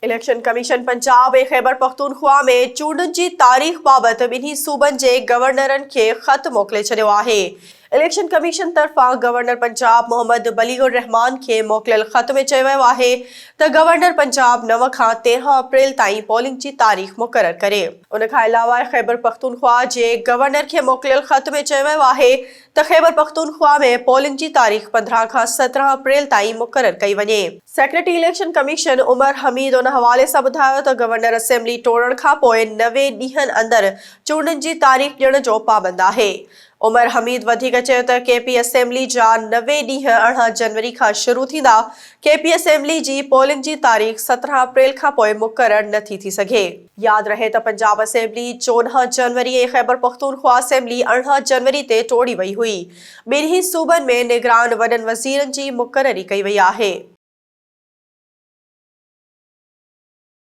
Election commission Punjab ऐं ख़ैबर पख्तूनख्वा में चूंडुनि जी तारीख़ बाबति ॿिन्ही सूबनि जे गवर्नरनि खे ख़त मोकिले छॾियो आहे। इलेक्शन कमीशन तरफ़ां गवर्नर पंजाब मोहम्मद बलीगुर रहमान खे मोकिलियल ख़त में चयो वियो आहे त गवर्नर पंजाब 9 खां 13 अप्रैल ताईं पोलिंग जी तारीख़ मुक़ररु करे। उन खां अलावा ख़ैबर पख्तूनख्वा जे गवर्नर खे मोकिलियल ख़त में चयो वियो आहे त ख़ैबर पख्तूनख्वा में पोलिंग जी तारीख़ 15 खां 17 अप्रैल ताईं मुक़ररु कई वञे। सेक्रेटरी इलेक्शन कमीशन उमर हमीद उन हवाले से ॿुधायो त गवर्नर असेंबली टोड़ण खां पोइ 90 ॾींहनि अंदरि चूंडुनि जी तारीख़ ॾियण जो पाबंद आहे। उमर हमीद वधीक चयो त केपी असेंबली जा 90 ॾींहं 18 जनवरी खां शुरू थींदा। केपी असेंबली जी पोलिंग जी तारीख़ 17 अप्रैल खां पोइ मुक़ररु नथी थी सघे। यादि रहे त पंजाब असेंबली 14 जनवरी ऐं ख़ैबर पख्तूनख्वा असेंबली 18 जनवरी ते टोड़ी वई हुई। ॿिन्ही सूबनि में निगरान वॾनि वज़ीरनि जी मुक़ररी कई वई आहे।